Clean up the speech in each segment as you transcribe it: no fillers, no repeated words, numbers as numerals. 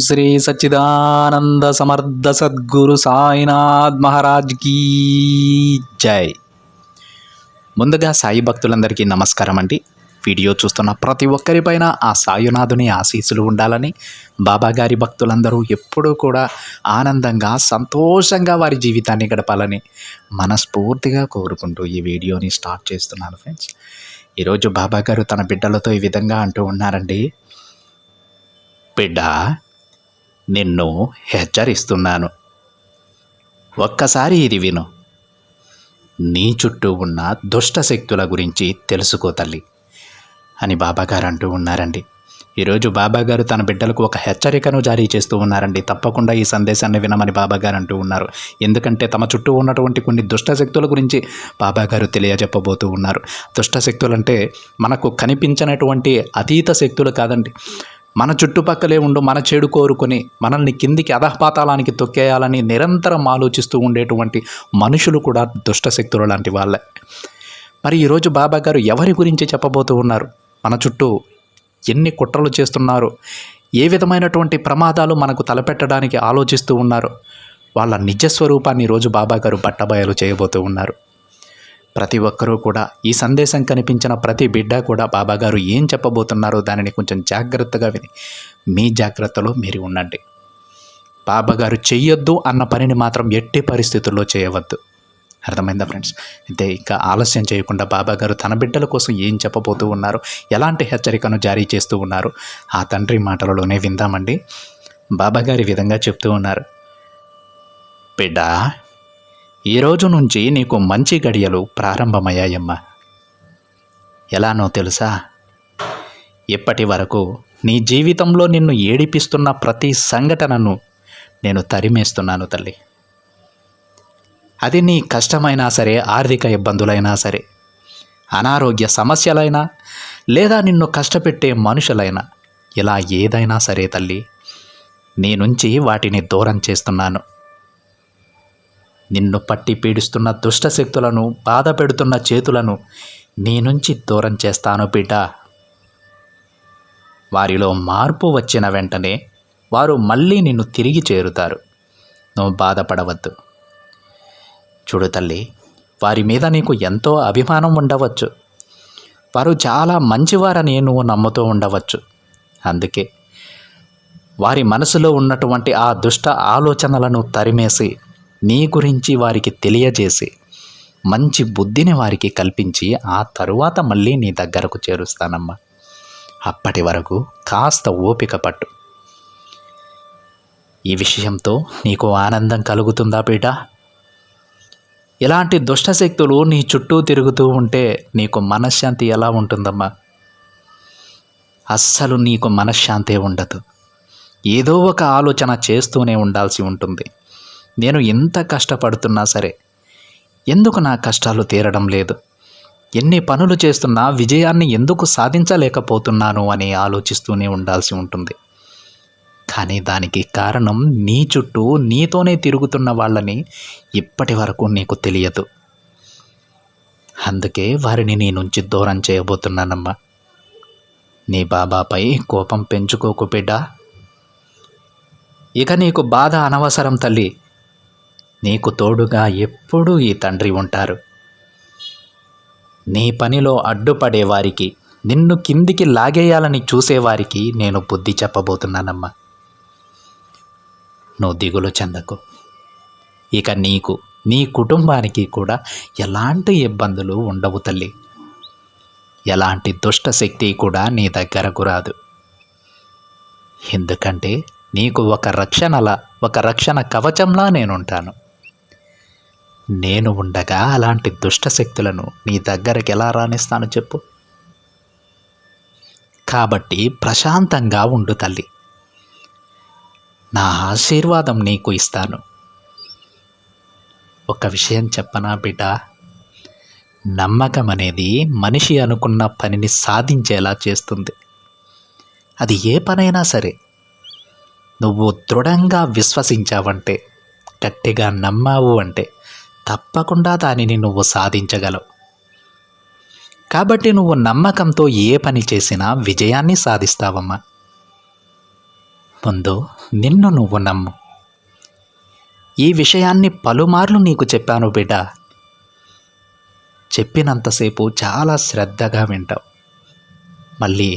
శ్రీ సచ్చిదానంద సమర్థ సద్గురు సాయినాథ్ మహారాజ్ కీ జై. ముందుగా సాయి భక్తులందరికీ నమస్కారం అండి. వీడియో చూస్తున్న ప్రతి ఒక్కరిపైన ఆ సాయినాథుని ఆశీస్సులు ఉండాలని, బాబాగారి భక్తులందరూ ఎప్పుడూ కూడా ఆనందంగా సంతోషంగా వారి జీవితాన్ని గడపాలని మనస్ఫూర్తిగా కోరుకుంటూ ఈ వీడియోని స్టార్ట్ చేస్తున్నాను ఫ్రెండ్స్. ఈరోజు బాబాగారు తన బిడ్డలతో ఈ విధంగా అంటూ ఉన్నారండి. బిడ్డ, నిన్ను హెచ్చరిస్తున్నాను, ఒక్కసారి ఇది విను. నీ చుట్టూ ఉన్న దుష్ట శక్తుల గురించి తెలుసుకో తల్లి అని బాబాగారు అంటూ ఉన్నారండి. ఈరోజు బాబాగారు తన బిడ్డలకు ఒక హెచ్చరికను జారీ చేస్తూ ఉన్నారండి. తప్పకుండా ఈ సందేశాన్ని వినమని బాబాగారు అంటూ ఉన్నారు. ఎందుకంటే తమ చుట్టూ ఉన్నటువంటి కొన్ని దుష్ట శక్తుల గురించి బాబాగారు తెలియజెప్పబోతూ ఉన్నారు. దుష్ట శక్తులు అంటే మనకు కనిపించినటువంటి అతీత శక్తులు కాదండి. మన చుట్టుపక్కలే ఉండు మన చెడు కోరుకొని మనల్ని కిందికి అధఃపాతాళానికి తొక్కేయాలని నిరంతరం ఆలోచిస్తూ ఉండేటువంటి మనుషులు కూడా దుష్ట శక్తులు లాంటి వాళ్ళే. మరి ఈరోజు బాబాగారు ఎవరి గురించి చెప్పబోతూ ఉన్నారు, మన చుట్టూ ఎన్ని కుట్రలు చేస్తున్నారు, ఏ విధమైనటువంటి ప్రమాదాలు మనకు తలపెట్టడానికి ఆలోచిస్తూ ఉన్నారు, వాళ్ళ నిజస్వరూపాన్ని ఈరోజు బాబాగారు బట్టబయలు చేయబోతూ ఉన్నారు. ప్రతి ఒక్కరూ కూడా ఈ సందేశం కనిపించిన ప్రతి బిడ్డ కూడా బాబాగారు ఏం చెప్పబోతున్నారో దానిని కొంచెం జాగ్రత్తగా విని మీ జాగ్రత్తలో మీరు ఉండండి. బాబాగారు చెయ్యొద్దు అన్న పనిని మాత్రం ఎట్టి పరిస్థితుల్లో చేయవద్దు. అర్థమైందా ఫ్రెండ్స్? అయితే ఇంకా ఆలస్యం చేయకుండా బాబాగారు తన బిడ్డల కోసం ఏం చెప్పబోతూ ఉన్నారు, ఎలాంటి హెచ్చరికను జారీ చేస్తూ ఉన్నారు ఆ తండ్రి మాటలలోనే విందామండి. బాబాగారు ఈ విధంగా చెప్తూ ఉన్నారు. బిడ్డ, ఈరోజు నుంచి నీకు మంచి గడియలు ప్రారంభమయ్యాయమ్మా. ఎలానో తెలుసా? ఇప్పటి వరకు నీ జీవితంలో నిన్ను ఏడిపిస్తున్న ప్రతి సంఘటనను నేను తరిమేస్తున్నాను తల్లి. అది నీ కష్టమైనా సరే, ఆర్థిక ఇబ్బందులైనా సరే, అనారోగ్య సమస్యలైనా, లేదా నిన్ను కష్టపెట్టే మనుషులైనా, ఇలా ఏదైనా సరే తల్లి, నీ నుంచి వాటిని దూరం చేస్తున్నాను. నిన్ను పట్టి పీడిస్తున్న దుష్ట శక్తులను, బాధ పెడుతున్న చేతులను నీ నుంచి దూరం చేస్తాను బిడ్డ. వారిలో మార్పు వచ్చిన వెంటనే వారు మళ్ళీ నిన్ను తిరిగి చేరుతారు. నువ్వు బాధపడవద్దు. చూడు తల్లి, వారి మీద నీకు ఎంతో అభిమానం ఉండవచ్చు, వారు చాలా మంచివారని నువ్వు నమ్ముతూ ఉండవచ్చు. అందుకే వారి మనసులో ఉన్నటువంటి ఆ దుష్ట ఆలోచనలను తరిమేసి నీ గురించి వారికి తెలియజేసి మంచి బుద్ధిని వారికి కల్పించి ఆ తరువాత మళ్ళీ నీ దగ్గరకు చేరుస్తానమ్మా. అప్పటి వరకు కాస్త ఓపిక పట్టు. ఈ విషయంతో నీకు ఆనందం కలుగుతుందా బిడ్డ? ఇలాంటి దుష్టశక్తులు నీ చుట్టూ తిరుగుతూ ఉంటే నీకు మనశ్శాంతి ఎలా ఉంటుందమ్మా? అస్సలు నీకు మనశ్శాంతే ఉండదు. ఏదో ఒక ఆలోచన చేస్తూనే ఉండాల్సి ఉంటుంది. నేను ఎంత కష్టపడుతున్నా సరే ఎందుకు నా కష్టాలు తీరడం లేదు, ఎన్ని పనులు చేస్తున్నా విజయాన్ని ఎందుకు సాధించలేకపోతున్నాను అని ఆలోచిస్తూనే ఉండాల్సి ఉంటుంది. కానీ దానికి కారణం నీ చుట్టూ నీతోనే తిరుగుతున్న వాళ్ళని ఇప్పటి వరకు నీకు తెలియదు. అందుకే వారిని నీ నుంచి దూరం చేయబోతున్నానమ్మా. నీ బాబాపై కోపం పెంచుకోకు బిడ్డ. ఇక నీకు బాధ అనవసరం తల్లి. నీకు తోడుగా ఎప్పుడూ ఈ తండ్రి ఉంటారు. నీ పనిలో అడ్డుపడే వారికి, నిన్ను కిందికి లాగేయాలని చూసేవారికి నేను బుద్ధి చెప్పబోతున్నానమ్మా. నువ్వు దిగులు చెందకు. ఇక నీకు, నీ కుటుంబానికి కూడా ఎలాంటి ఇబ్బందులు ఉండవు తల్లి. ఎలాంటి దుష్ట శక్తి కూడా నీ దగ్గరకు రాదు. ఎందుకంటే నీకు ఒక రక్షణ కవచంలా నేనుంటాను. నేను ఉండగా అలాంటి దుష్ట శక్తులను నీ దగ్గరికి ఎలా రానిస్తాను చెప్పు? కాబట్టి ప్రశాంతంగా ఉండు తల్లి. నా ఆశీర్వాదం నీకు ఇస్తాను. ఒక విషయం చెప్పనా బిడ్డ? నమ్మకం అనేది మనిషి అనుకున్న పనిని సాధించేలా చేస్తుంది. అది ఏ పనైనా సరే నువ్వు దృఢంగా విశ్వసించావంటే, గట్టిగా నమ్మావు అంటే తప్పకుండా దానిని నువ్వు సాధించగలవు. కాబట్టి నువ్వు నమ్మకంతో ఏ పని చేసినా విజయాన్ని సాధిస్తావమ్మా. ముందు నిన్ను నువ్వు నమ్ము. ఈ విషయాన్ని పలుమార్లు నీకు చెప్పాను బిడ్డ. చెప్పినంతసేపు చాలా శ్రద్ధగా వింటావు. మళ్ళీ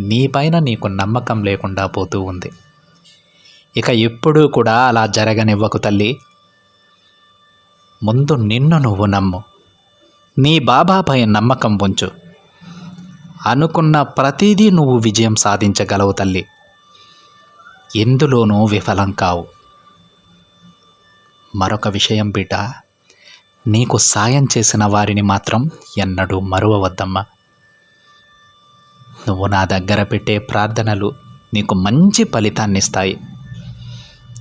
నీపైన నీకు నమ్మకం లేకుండా పోతూ ఉంది. ఇక ఎప్పుడూ కూడా అలా జరగనివ్వకు తల్లి. ముందు నిన్ను నువ్వు నమ్ము. నీ బాబాపై నమ్మకం ఉంచు. అనుకున్న ప్రతిదీ నువ్వు విజయం సాధించగలవు తల్లి. ఎందులోనూ విఫలం కావు. మరొక విషయం బిడ్డ, నీకు సాయం చేసిన వారిని మాత్రం ఎన్నడూ మరువవద్దమ్మా. నువ్వు నా దగ్గర పెట్టే ప్రార్థనలు నీకు మంచి ఫలితాన్ని ఇస్తాయి.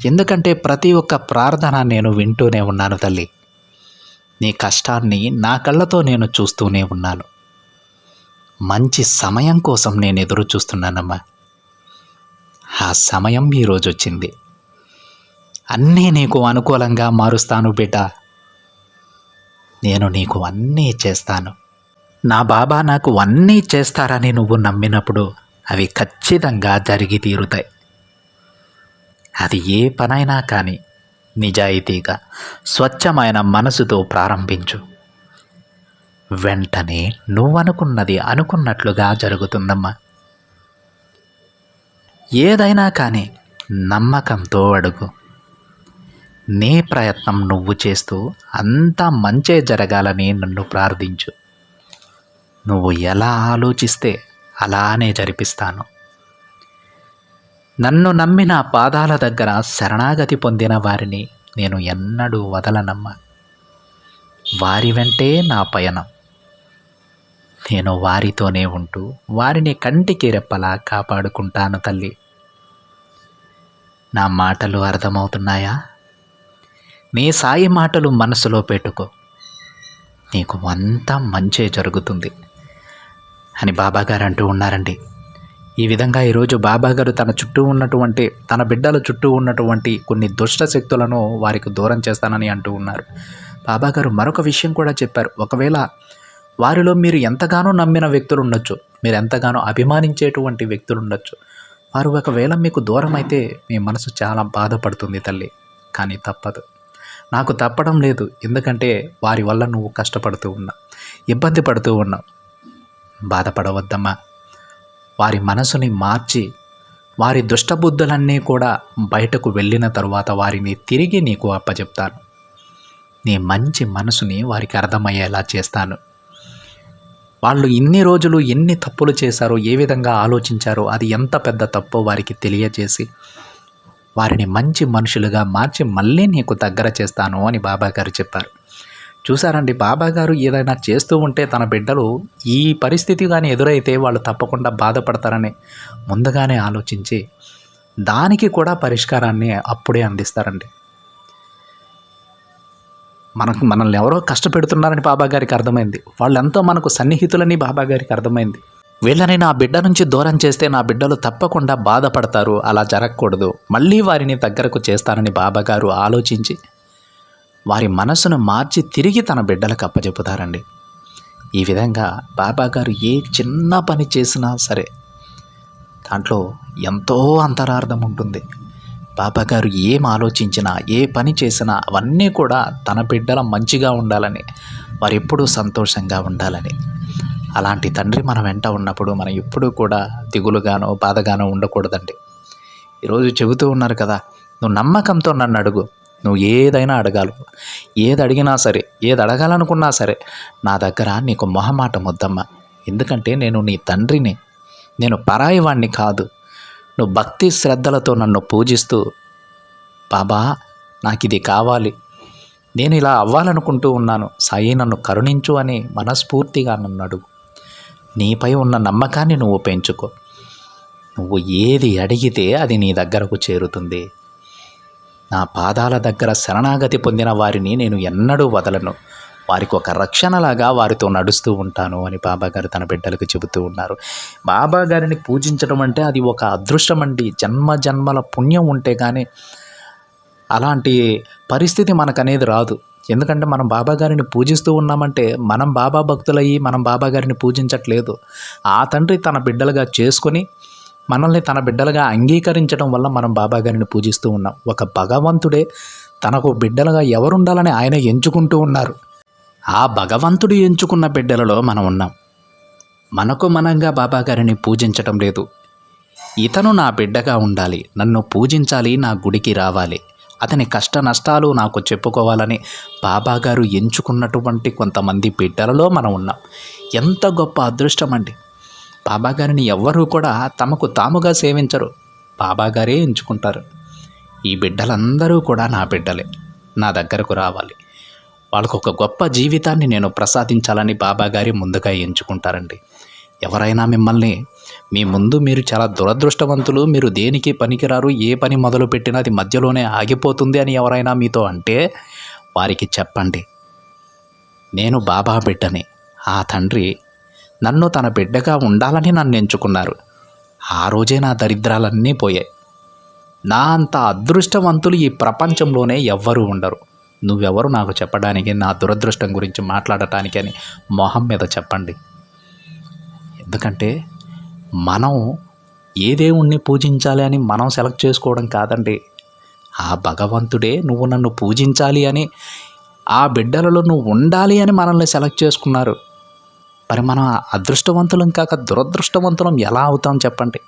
ఎందుకంటే ప్రతి ఒక్క ప్రార్థన నేను వింటూనే ఉన్నాను తల్లి. నీ కష్టాన్ని నా కళ్ళతో నేను చూస్తూనే ఉన్నాను. మంచి సమయం కోసం నేను ఎదురు చూస్తున్నానమ్మా. ఆ సమయం ఈరోజు వచ్చింది. అన్నీ నీకు అనుకూలంగా మారుస్తాను బిడ్డ. నేను నీకు అన్నీ చేస్తాను. నా బాబా నాకు అన్నీ చేస్తారని నువ్వు నమ్మినప్పుడు అవి ఖచ్చితంగా జరిగి తీరుతాయి. అది ఏ పనైనా కానీ నిజాయితీగా స్వచ్ఛమైన మనసుతో ప్రారంభించు. వెంటనే నువ్వనుకున్నది అనుకున్నట్లుగా జరుగుతుందమ్మా. ఏదైనా కానీ నమ్మకంతో అడుగు. నీ ప్రయత్నం నువ్వు చేస్తూ అంతా మంచే జరగాలని నన్ను ప్రార్థించు. నువ్వు ఎలా ఆలోచిస్తే అలానే జరిపిస్తాను. నన్ను నమ్మిన పాదాల దగ్గర శరణాగతి పొందిన వారిని నేను ఎన్నడూ వదలనమ్మా. వారి వెంటే నా పయనం. నేను వారితోనే ఉంటూ వారిని కంటికి రెప్పలా కాపాడుకుంటాను తల్లి. నా మాటలు అర్థమవుతున్నాయా? నీ సాయి మాటలు మనసులో పెట్టుకో. నీకు అంతా మంచే జరుగుతుంది అని బాబాగారు అంటూ ఉన్నారండి. ఈ విధంగా ఈరోజు బాబాగారు తన బిడ్డల చుట్టూ ఉన్నటువంటి కొన్ని దుష్ట శక్తులను వారికి దూరం చేస్తానని అంటూ ఉన్నారు. బాబాగారు మరొక విషయం కూడా చెప్పారు. ఒకవేళ వారిలో మీరు ఎంతగానో నమ్మిన వ్యక్తులు ఉండొచ్చు, మీరు ఎంతగానో అభిమానించేటువంటి వ్యక్తులు ఉండొచ్చు. వారు ఒకవేళ మీకు దూరం అయితే మీ మనసు చాలా బాధపడుతుంది తల్లి. కానీ తప్పదు. నాకు తప్పడం లేదు. ఎందుకంటే వారి వల్ల నువ్వు కష్టపడుతూ ఉన్నావు, ఇబ్బంది పడుతూ ఉన్నావు. బాధపడవద్దమ్మా. వారి మనసుని మార్చి వారి దుష్టబుద్ధులన్నీ కూడా బయటకు వెళ్ళిన తరువాత వారిని తిరిగి నీకు అప్పచెప్తాను. నీ మంచి మనసుని వారికి అర్థమయ్యేలా చేస్తాను. వాళ్ళు ఇన్ని రోజులు ఎన్ని తప్పులు చేశారో, ఏ విధంగా ఆలోచించారో, అది ఎంత పెద్ద తప్పో వారికి తెలియజేసి వారిని మంచి మనుషులుగా మార్చి మళ్ళీ నీకు దగ్గర చేస్తాను అని బాబాగారు చెప్పారు. చూసారండి, బాబాగారు ఏదైనా చేస్తూ ఉంటే తన బిడ్డలు ఈ పరిస్థితి కానీ ఎదురైతే వాళ్ళు తప్పకుండా బాధపడతారని ముందుగానే ఆలోచించి దానికి కూడా పరిష్కారాన్ని అప్పుడే అందిస్తారండి. మనల్ని ఎవరో కష్టపెడుతున్నారని బాబాగారికి అర్థమైంది. వాళ్ళెంతో మనకు సన్నిహితులని బాబాగారికి అర్థమైంది. వీళ్ళని నా బిడ్డ నుంచి దూరం చేస్తే నా బిడ్డలు తప్పకుండా బాధపడతారు, అలా జరగకూడదు, మళ్ళీ వారిని దగ్గరకు చేస్తానని బాబాగారు ఆలోచించి వారి మనసును మార్చి తిరిగి తన బిడ్డలకు అప్పచెప్పుతారండి. ఈ విధంగా బాబాగారు ఏ చిన్న పని చేసినా సరే దాంట్లో ఎంతో అంతరార్థం ఉంటుంది. బాబాగారు ఏం ఆలోచించినా, ఏ పని చేసినా అవన్నీ కూడా తన బిడ్డల మంచిగా ఉండాలని, వారు ఎప్పుడూ సంతోషంగా ఉండాలని. అలాంటి తండ్రి మన వెంట ఉన్నప్పుడు మనం ఎప్పుడూ కూడా దిగులుగానో బాధగానో ఉండకూడదండి. ఈరోజు చెబుతూ ఉన్నారు కదా, నువ్వు నమ్మకంతో నన్ను అడుగు, నువ్వు ఏదైనా అడగాలి, ఏది అడిగినా సరే, ఏది అడగాలనుకున్నా సరే నా దగ్గర నీకు మొహమాటం వద్దమ్మా. ఎందుకంటే నేను నీ తండ్రిని, నేను పరాయి వాణ్ణి కాదు. నువ్వు భక్తి శ్రద్ధలతో నన్ను పూజిస్తూ, బాబా నాకు ఇది కావాలి, నేను ఇలా అవ్వాలనుకుంటూ ఉన్నాను, సాయి నన్ను కరుణించు అని మనస్ఫూర్తిగా నన్ను అడుగు. నీపై ఉన్న నమ్మకాన్ని నువ్వు పెంచుకో. నువ్వు ఏది అడిగితే అది నీ దగ్గరకు చేరుతుంది. నా పాదాల దగ్గర శరణాగతి పొందిన వారిని నేను ఎన్నడూ వదలను, వారికి ఒక రక్షణలాగా వారితో నడుస్తూ ఉంటాను అని బాబాగారు తన బిడ్డలకు చెబుతూ ఉన్నారు. బాబాగారిని పూజించడం అంటే అది ఒక అదృష్టం అండి. జన్మ జన్మల పుణ్యం ఉంటే కానీ అలాంటి పరిస్థితి మనకనేది రాదు. ఎందుకంటే మనం బాబాగారిని పూజిస్తూ ఉన్నామంటే మనం బాబా భక్తులయ్యి మనం బాబాగారిని పూజించట్లేదు. ఆ తండ్రి తన బిడ్డలుగా చేసుకొని మనల్ని తన బిడ్డలుగా అంగీకరించడం వల్ల మనం బాబాగారిని పూజిస్తూ ఉన్నాం. ఒక భగవంతుడే తనకు బిడ్డలుగా ఎవరుండాలని ఆయన ఎంచుకుంటూ ఉన్నారు. ఆ భగవంతుడు ఎంచుకున్న బిడ్డలలో మనం ఉన్నాం. మనకు మనంగా బాబాగారిని పూజించటం లేదు. ఇతను నా బిడ్డగా ఉండాలి, నన్ను పూజించాలి, నా గుడికి రావాలి, అతని కష్ట నష్టాలు నాకు చెప్పుకోవాలని బాబాగారు ఎంచుకున్నటువంటి కొంతమంది బిడ్డలలో మనం ఉన్నాం. ఎంత గొప్ప అదృష్టం అండి. బాబాగారిని ఎవ్వరూ కూడా తమకు తాముగా సేవించరు, బాబాగారే ఎంచుకుంటారు. ఈ బిడ్డలందరూ కూడా నా బిడ్డలే, నా దగ్గరకు రావాలి, వాళ్ళకు ఒక గొప్ప జీవితాన్ని నేను ప్రసాదించాలని బాబాగారి ముందుగా ఎంచుకుంటారండి. ఎవరైనా మిమ్మల్ని మీ ముందు మీరు చాలా దురదృష్టవంతులు, మీరు దేనికి పనికిరారు, ఏ పని మొదలు పెట్టినా అది మధ్యలోనే ఆగిపోతుంది అని ఎవరైనా మీతో అంటే వారికి చెప్పండి, నేను బాబా బిడ్డని, ఆ తండ్రి నన్ను తన బిడ్డగా ఉండాలని నన్ను ఎంచుకున్నారు. ఆ రోజే నా దరిద్రాలన్నీ పోయాయి. నా అంత అదృష్టవంతులు ఈ ప్రపంచంలోనే ఎవ్వరూ ఉండరు. నువ్వెవరు నాకు చెప్పడానికి, నా దురదృష్టం గురించి మాట్లాడటానికి అని మొహం మీద చెప్పండి. ఎందుకంటే మనం ఏ దేవుణ్ణి పూజించాలి అని మనం సెలెక్ట్ చేసుకోవడం కాదండి. ఆ భగవంతుడే నువ్వు నన్ను పూజించాలి అని, ఆ బిడ్డలలో నువ్వు ఉండాలి అని మనల్ని సెలెక్ట్ చేసుకున్నారు. మరి మనం అదృష్టవంతులం కాక దురదృష్టవంతులం ఎలా అవుతాం చెప్పండి.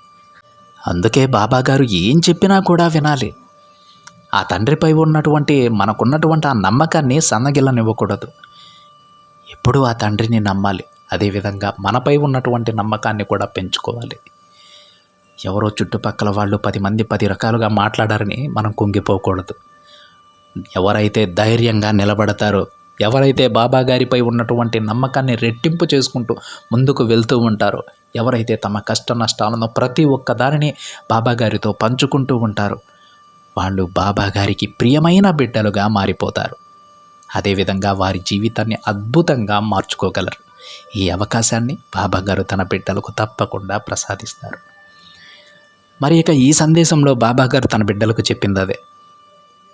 అందుకే బాబాగారు ఏం చెప్పినా కూడా వినాలి. ఆ తండ్రిపై ఉన్నటువంటి మనకున్నటువంటి ఆ నమ్మకాన్ని సన్నగిల్లనివ్వకూడదు. ఎప్పుడూ ఆ తండ్రిని నమ్మాలి. అదేవిధంగా మనపై ఉన్నటువంటి నమ్మకాన్ని కూడా పెంచుకోవాలి. ఎవరో చుట్టుపక్కల వాళ్ళు 10 మంది 10 రకాలుగా మాట్లాడారని మనం కుంగిపోకూడదు. ఎవరైతే ధైర్యంగా నిలబడతారో, ఎవరైతే బాబాగారిపై ఉన్నటువంటి నమ్మకాన్ని రెట్టింపు చేసుకుంటూ ముందుకు వెళ్తూ ఉంటారో, ఎవరైతే తమ కష్ట నష్టాలను ప్రతి ఒక్క దానిని బాబాగారితో పంచుకుంటూ ఉంటారో, వాళ్ళు బాబాగారికి ప్రియమైన బిడ్డలుగా మారిపోతారు. అదేవిధంగా వారి జీవితాన్ని అద్భుతంగా మార్చుకోగలరు. ఈ అవకాశాన్ని బాబాగారు తన బిడ్డలకు తప్పకుండా ప్రసాదిస్తారు. మరి ఇక ఈ సందేశంలో బాబాగారు తన బిడ్డలకు చెప్పింది అదే.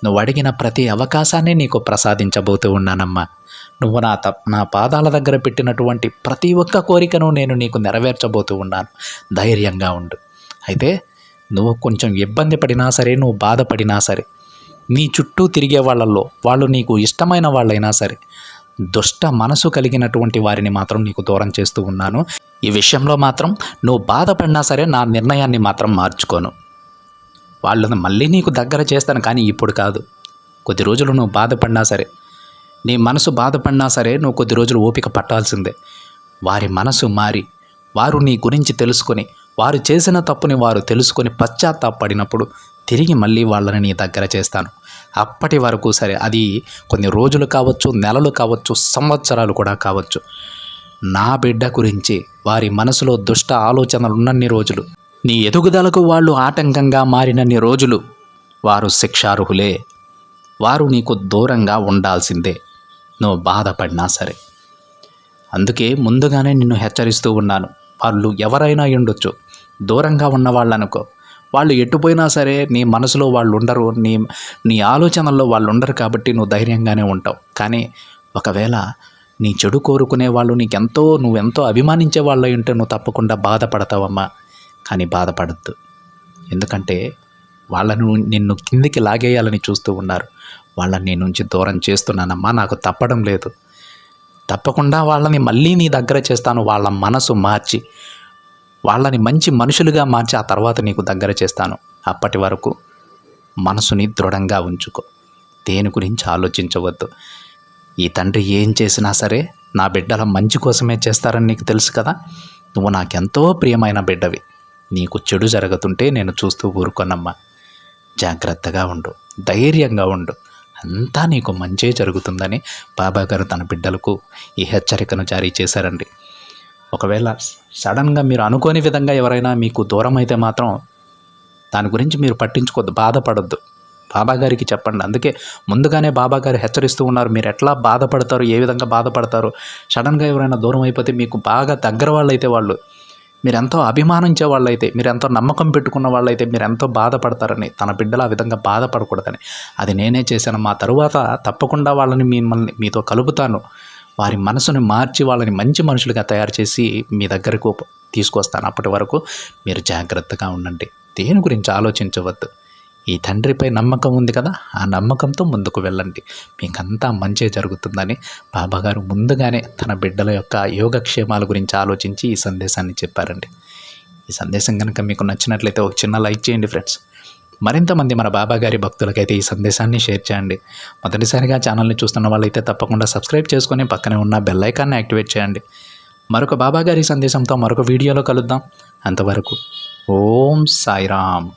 నువ్వు అడిగిన ప్రతి అవకాశాన్ని నీకు ప్రసాదించబోతూ ఉన్నానమ్మా. నువ్వు నా పాదాల దగ్గర పెట్టినటువంటి ప్రతి ఒక్క కోరికను నేను నీకు నెరవేర్చబోతూ ఉన్నాను. ధైర్యంగా ఉండు. అయితే నువ్వు కొంచెం ఇబ్బంది పడినా సరే, నువ్వు బాధపడినా సరే, నీ చుట్టూ తిరిగే వాళ్ళల్లో వాళ్ళు నీకు ఇష్టమైన వాళ్ళైనా సరే, దుష్ట మనసు కలిగినటువంటి వారిని మాత్రం నీకు దూరం చేస్తూ ఉన్నాను. ఈ విషయంలో మాత్రం నువ్వు బాధపడినా సరే నా నిర్ణయాన్ని మాత్రం మార్చుకోను. వాళ్ళని మళ్ళీ నీకు దగ్గర చేస్తాను, కానీ ఇప్పుడు కాదు. కొద్ది రోజులు నువ్వు బాధపడినా సరే, నీ మనసు బాధపడినా సరే, నువ్వు కొద్ది రోజులు ఓపిక పట్టాల్సిందే. వారి మనసు మారి, వారు నీ గురించి తెలుసుకొని, వారు చేసిన తప్పుని వారు తెలుసుకొని పశ్చాత్తాపడినప్పుడు తిరిగి మళ్ళీ వాళ్ళని నీ దగ్గర చేస్తాను. అప్పటి వరకు సరే, అది కొన్ని రోజులు కావచ్చు, నెలలు కావచ్చు, సంవత్సరాలు కూడా కావచ్చు, నా బిడ్డ గురించి వారి మనసులో దుష్ట ఆలోచనలు ఉన్నన్ని రోజులు, నీ ఎదుగుదలకు వాళ్ళు ఆటంకంగా మారినన్ని రోజులు వారు శిక్షార్హులే. వారు నీకు దూరంగా ఉండాల్సిందే, నువ్వు బాధపడినా సరే. అందుకే ముందుగానే నిన్ను హెచ్చరిస్తూ ఉన్నాను. వాళ్ళు ఎవరైనా ఉండొచ్చు, దూరంగా ఉన్న వాళ్ళనుకో, వాళ్ళు ఎటుపోయినా సరే నీ మనసులో వాళ్ళు ఉండరు, నీ ఆలోచనల్లో వాళ్ళు ఉండరు. కాబట్టి నువ్వు ధైర్యంగానే ఉంటావు. కానీ ఒకవేళ నీ చెడు కోరుకునే వాళ్ళు నువ్వెంతో అభిమానించే వాళ్ళు ఉంటే నువ్వు తప్పకుండా బాధపడతావమ్మా. కానీ బాధపడద్దు. ఎందుకంటే వాళ్ళను నిన్ను కిందికి లాగేయాలని చూస్తూ ఉన్నారు. వాళ్ళని నీ నుంచి దూరం చేస్తున్నానమ్మా, నాకు తప్పడం లేదు. తప్పకుండా వాళ్ళని మళ్ళీ నీ దగ్గర చేస్తాను. వాళ్ళ మనసు మార్చి, వాళ్ళని మంచి మనుషులుగా మార్చి ఆ తర్వాత నీకు దగ్గర చేస్తాను. అప్పటి వరకు మనసుని దృఢంగా ఉంచుకో. దేని గురించి ఆలోచించవద్దు. ఈ తండ్రి ఏం చేసినా సరే నా బిడ్డల మంచి కోసమే చేస్తారని నీకు తెలుసు కదా. నువ్వు నాకెంతో ప్రియమైన బిడ్డవి. నీకు చెడు జరుగుతుంటే నేను చూస్తూ ఊరుకోనమ్మా. జాగ్రత్తగా ఉండు, ధైర్యంగా ఉండు, అంతా నీకు మంచే జరుగుతుందని బాబాగారు తన బిడ్డలకు ఈ హెచ్చరికను జారీ చేశారండి. ఒకవేళ సడన్గా మీరు అనుకోని విధంగా ఎవరైనా మీకు దూరం అయితే మాత్రం దాని గురించి మీరు పట్టించుకోవద్దు, బాధపడొద్దు. బాబాగారికి చెప్పండి. అందుకే ముందుగానే బాబాగారు హెచ్చరిస్తూ ఉన్నారు. మీరు ఎట్లా బాధపడతారు, ఏ విధంగా బాధపడతారు, సడన్గా ఎవరైనా దూరం అయిపోతే, మీకు బాగా దగ్గర వాళ్ళైతే, వాళ్ళు మీరు ఎంతో అభిమానించే వాళ్ళైతే, మీరు ఎంతో నమ్మకం పెట్టుకున్న వాళ్ళైతే మీరు ఎంతో బాధపడతారని, తన బిడ్డలు ఆ విధంగా బాధపడకూడదని అది నేనే చేశాను. మా తరువాత తప్పకుండా వాళ్ళని మీతో కలుపుతాను. వారి మనసుని మార్చి వాళ్ళని మంచి మనుషులుగా తయారు చేసి మీ దగ్గరకు తీసుకొస్తాను. అప్పటి వరకు మీరు జాగ్రత్తగా ఉండండి. దేని గురించి ఆలోచించవద్దు. ఈ తండ్రిపై నమ్మకం ఉంది కదా, ఆ నమ్మకంతో ముందుకు వెళ్ళండి. మీకంతా మంచే జరుగుతుందని బాబాగారు ముందుగానే తన బిడ్డల యొక్క యోగక్షేమాల గురించి ఆలోచించి ఈ సందేశాన్ని చెప్పారండి. ఈ సందేశం కనుక మీకు నచ్చినట్లయితే ఒక చిన్న లైక్ చేయండి ఫ్రెండ్స్. మరింతమంది మన బాబాగారి భక్తులకైతే ఈ సందేశాన్ని షేర్ చేయండి. మొదటిసారిగా ఛానల్ని చూస్తున్న వాళ్ళైతే తప్పకుండా సబ్స్క్రైబ్ చేసుకొని పక్కనే ఉన్న బెల్ ఐకాన్ని యాక్టివేట్ చేయండి. మరొక బాబాగారి సందేశంతో మరొక వీడియోలో కలుద్దాం. అంతవరకు ఓం సాయిరామ్.